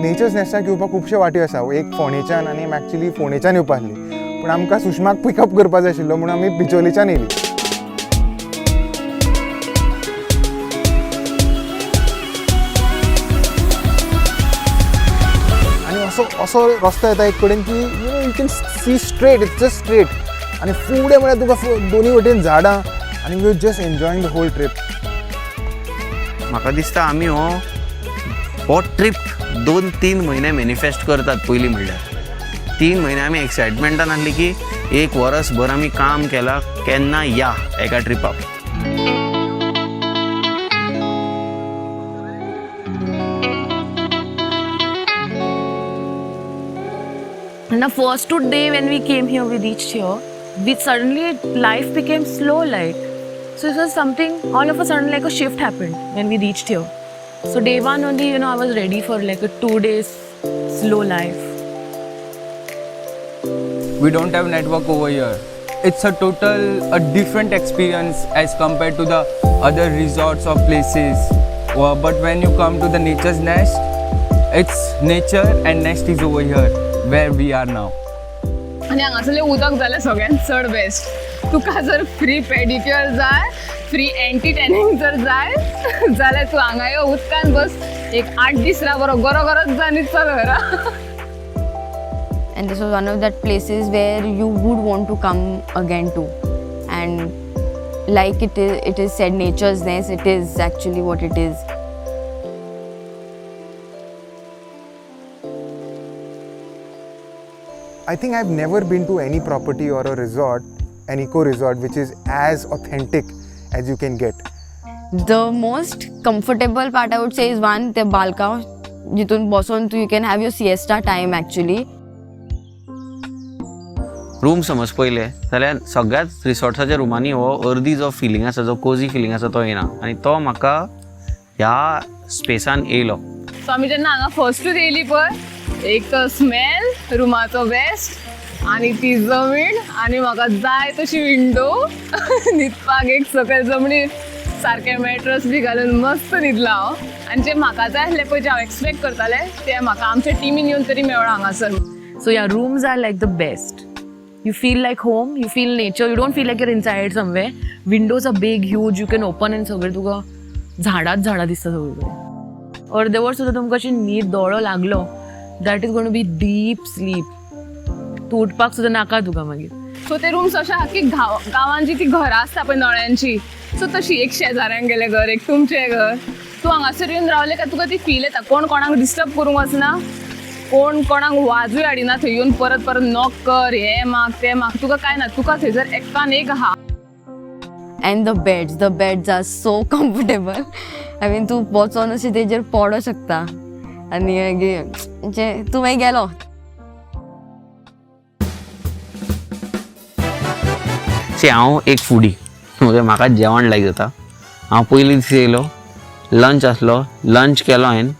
Natures नेस्टाक येवपाक खुबशे वाटे आसा. एक फोंडेच्यान आनी एक्चुअली फोंडेच्यान येवपा आसली, पण आमकां सुषमाक पिकअप करपा जाय आशिल्लो म्हणून आमी बिचोलेच्यान येयली. आनी असो रस्तो येता एक कडेन की you can see straight, it's just straight, आनी फुडें म्हळ्यार तुका दोनी वटेन झाडां, आनी you just enjoying the whole trip. म्हाका दिसता आमी हो ट्रीप 2-3 म्हयने मॅनिफेस्ट करतात. पयलीं म्हणल्यार 3 म्हयने आमी एक्सायटमेंटान आसली की 1 वर्सभर आमी काम केलां केन्ना या एका ट्रिपाक. And the first day when we came here, we reached here, life became slow like. So it was something, all of a sudden like a shift happened when we reached here. So day 1 only, I was ready for like a 2 days slow life. We don't have network over here. It's a different experience as compared to the other resorts or places. But when you come to the nature's nest, it's nature and nest is over here where we are now. आणि हांगासरलें उदक जाल्यार सगळ्यांत चड best. तुका जर free pedicure जाय, free anti tanning जर जाय जाल्यार तूं हांगा यो, उदकान बस, एक 8 दीस राव, बरो गरगरच जावन चल घरा. And this was one of that places where you would want to come again to. And like it is said, nature's nest, it is actually what it is. I think I've never been to any property or a resort, an eco resort, which is as authentic as you can get. The most comfortable part I would say is one, the balka, jitun boson you can have your siesta time actually. Room समज पयले जाल्यार सगळ्याच रिसॉर्ट्साच्या रुमांनी हो अर्दी जो feeling आसा, जो Cozi feeling आसा तो येना, आनी तो म्हाका ह्या स्पेसान येयलो. सो आमी जेन्ना हांगा फर्स्टूच येयली पळय, एक तो स्मेल रुमाचो बेस्ट, आनी ती जमीन, आनी म्हाका जाय तशी विंडो, न्हिदपाक एक सकयल जमनीर सारके मॅट्रस बी घालून मस्त न्हिदला हांव. आनी जे म्हाका जाय आसलें पळय, जे हांव एक्सपेक्ट करतालें तें म्हाका आमच्या टिमीन येवन तरी मेळ्ळां हांगासर. So yeah, rooms are like the best. You feel like home, you feel nature, you don't feel like you're inside somewhere. Windows are big, huge, you can open and सगळे तुका झाडां दिसता सगळीकडे. अर्देवर सुद्दां तुमकां अशी न्हीद दोळो लागलो, that is going to be deep sleep. तूं उठपाक सुद्दां नाका तुका मागीर. सो ते रूम्स अशे आहा की गांवांत जी ती घरां आसता पळय नळ्यांची, सो तशी एक शेजाऱ्यांक गेलें घर, एक तुमचें घर. तूं हांगासर येवन रावलें काय तुका ती फील येता. कोण कोणाक डिस्टर्ब करूंक वचना, कोण कोणाक वाजूय हाडिना. थंय येवन परत नॉक कर, हें माग तें माग, तुका काय ना. तुका थंयसर एकान एक आहा. And the beds are so comfortable. I mean, तूं बसून अशें तेजेर पडो शकता आनी मागीर तूं मागीर गेलो. हांव एक फुडी, म्हणजे म्हाका जेवण लायक जाता. हांव पयलीं दीस येयलो, लंच आसलो, लंच केलो हांवें,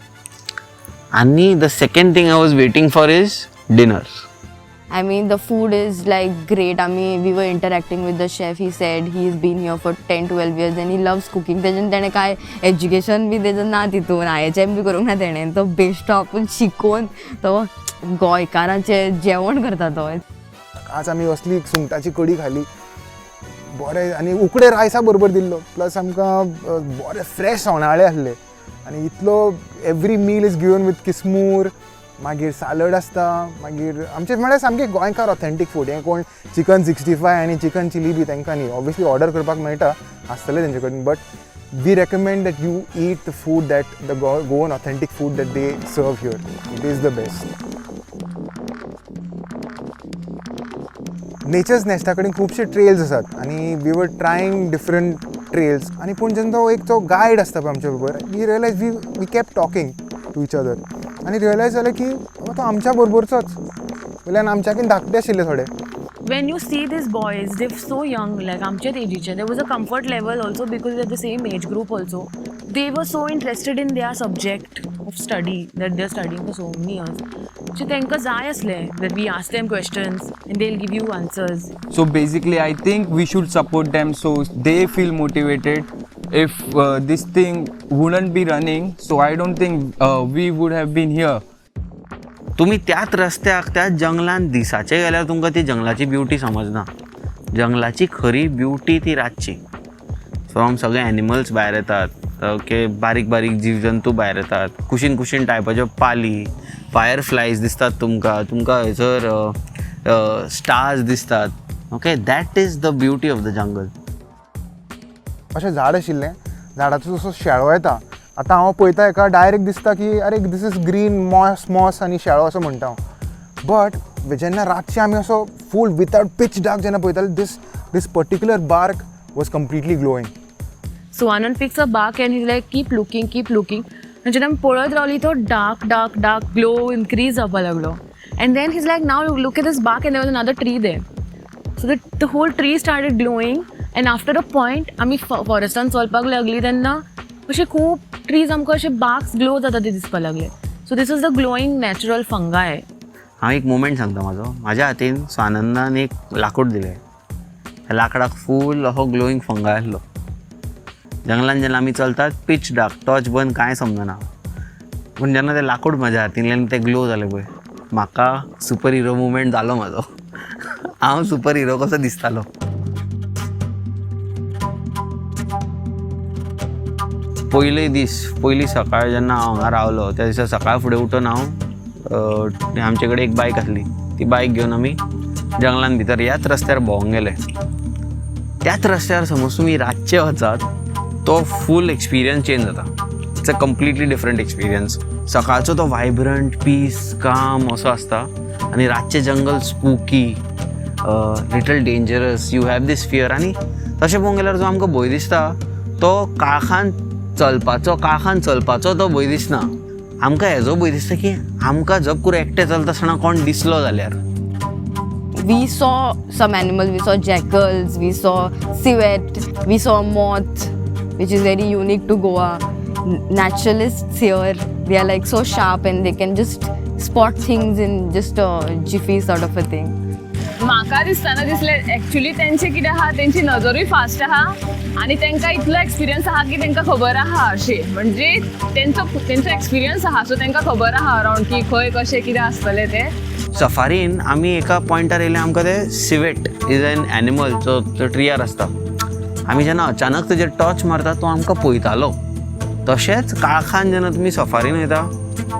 आनी the second thing I was waiting for is dinner. I mean, the food is like great. I mean, we were interacting with the chef. He said he's been here for 10-12 years and he loves cooking. तेणे काय education बी तेजें ना तितून, IHM बी करूंक ना तेणें. तो बेश्टो आपूण शिकून तो गोंयकारांचें जेवण करता तो. आज आमी असली सुंगटाची कडी खाली, बरें, आनी उकडे रायसा बरोबर दिल्लो, प्लस आमकां बरें फ्रेश सोणाळे आसले, आनी इतलो every meal is given with किसमूर, मागीर सालड आसता, मागीर आमचें म्हळ्यार सामकें गोंयकार ऑथेंटीक फूड. हें कोण चिकन 65 आनी चिकन चिली बी तांकां न्ही, ऑब्वियसली ऑर्डर करपाक मेळटा, आसतलें तेंचे कडेन, but we recommend that you eat the food that the Goan authentic food that they serve here. It is the best. Nature's नेस्टा कडेन खुबशे ट्रेल्स आसात आनी we were trying different trails. आनी पूण जेन्ना तो गायड आसता पळय आमच्या बरोबर, we realise we kept talking to each other, आनी रियलायज जालें की तो आमच्या बरोबरचोच, वयल्यान आमच्याकीन धाकटे आशिल्ले थोडे. When you see these boys, they're so young, like amche ageचे, there was a comfort level also because they're the same age group also. They were so interested in their subject of study that they're studying for so many years. So तांकां जाय आसलें that we ask them questions and they'll give you answers. So basically, I think we should support them so they feel motivated. If this thing wouldn't be running, so I don't think we would have been here. तुम्ही त्याच रस्त्याक त्याच जंगलान दिसाचे गेल्यार तुमकां ती जंगलाची beauty समजना. जंगलाची खरी ब्युटी ती रातची. फ्रॉम सगळे एनिमल्स भायर येतात, ओके, बारीक बारीक जीवजंतू भायर येतात, कुशीन कुशीन टायपाच्यो पाली, फायरफ्लायज दिसतात तुमकां हयसर स्टार्स दिसतात. Okay, that is the beauty of the jungle. अशें झाड आशिल्लें, झाडाचो जसो शेळो येता, आतां हांव पळयता एका डायरेक्ट दिसता की अरे दीस इज ग्रीन मॉस आनी शेळो असो म्हणटा हांव. बट जेन्ना रातचे आमी असो फूल विथआउट पिच डार्क जेन्ना पळयताले, this particular bark was completely glowing. So Anand picks a bark and he's like, keep looking. And जेन्ना पळत रावली तो dark glow increase जावपा लागलो. And then he's like, now look at this bark, and there was another tree there. So the whole tree started glowing, and after a point आमी फॉरेस्टान चलपाक लागली तेन्ना अशे खूब ट्रीज आमकां अशे barks ग्लो जाता ते दिसपा लागले. So this is the glowing natural fungi. हांव एक मोमेंट सांगता म्हाज्या हातीन स्वानंदान एक लाकूड दिलें. त्या लाकडाक फूल असो ग्लोईंग फंगाय आसलो. जंगलान जेन्ना आमी चलतात पिच डार्क, टॉर्च बंद कांय समजना, पूण जेन्ना तें लाकूड म्हाज्या हातींतल्यान तें ग्लो जालें पळय, म्हाका सुपर हिरो मुवमेंट जालो म्हाजो. हांव सुपर हिरो कसो दिसतालो. पयली सकाळ जेन्ना हांव हांगा रावलो त्या दिसा सकाळ फुडें उठून हांव आमचे कडेन एक बायक आसली, ती बायक घेवन आमी जंगलान भितर ह्याच रस्त्यार भोंवंक गेले. त्याच रस्त्यार समज तुमी रातचे वचात तो फूल एक्सपिरियन्स चेंज जाता. It's a completely different experience. सकाळचो तो वायब्रंट पीस काम असो आसता, आनी रातचे जंगल spooky, little dangerous, you have this fear. आनी तशें पळोवंक गेल्यार जो आमकां भंय दिसता तो काळखान चलपाचो तो भंय दिसना. आमकां हेजो भंय दिसता की आमकां जप करून एकटे चलता आसतना कोण दिसलो जाल्यार. We saw some animals, we saw jackals, we saw civet, we saw moth, which is very unique to Goa. Naturalists here, they are like so sharp and they can just spot things in just a jiffy sort of a thing. म्हाका दिसताना दिसले actually तेंचे कितें आहा, तेंची नजरूय fast आहा आनी तेंकां इतलो एक्सपिरियन्स आहा की तेंकां खबर आहा अशें, म्हणजे तेंचो एक्सपिरियन्स आहा, सो तेंकां खबर आहा अरावंड की खंय कशें कितें आसतलें तें. सफारीन आमी एका पॉयंटार येयले, आमकां ते सिवेट इज एन एनिमल जो ट्रियार आसता. आमी जेन्ना अचानक तेजेर टॉर्च मारता तो आमकां पळयतालो. तशेंच काळखान जेन्ना तुमी सफारीन वयता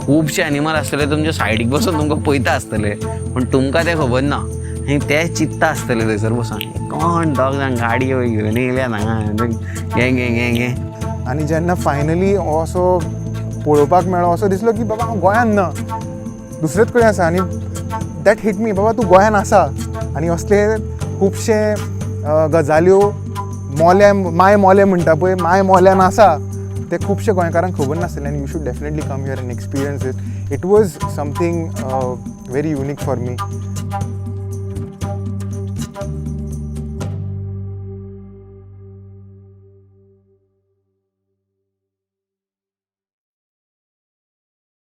खुबशे एनिमल आसतले तुमच्या सायडीक बसून तुमकां पळयता आसतले, पूण तुमकां तें खबर ना. आनी ते चिंतता आसतले थंयसर बसून कोण डॉग गाडयो घेवन येयल्या हांगा घे. आनी जेन्ना फायनली हो असो पळोवपाक मेळ्ळो, असो दिसलो की बाबा हांव गोंयान ना, दुसरेच कडेन आसा. आनी दॅट हिट मी, बाबा तूं गोंयान आसा. आनी असले खुबशे गजाल्यो माय मोले म्हणटा पळय, माय मोल्यान आसा, ते खुबशे गोंयकारांक खबर नासलें. आनी you should definitely come here end experience it. It was something very unique for me.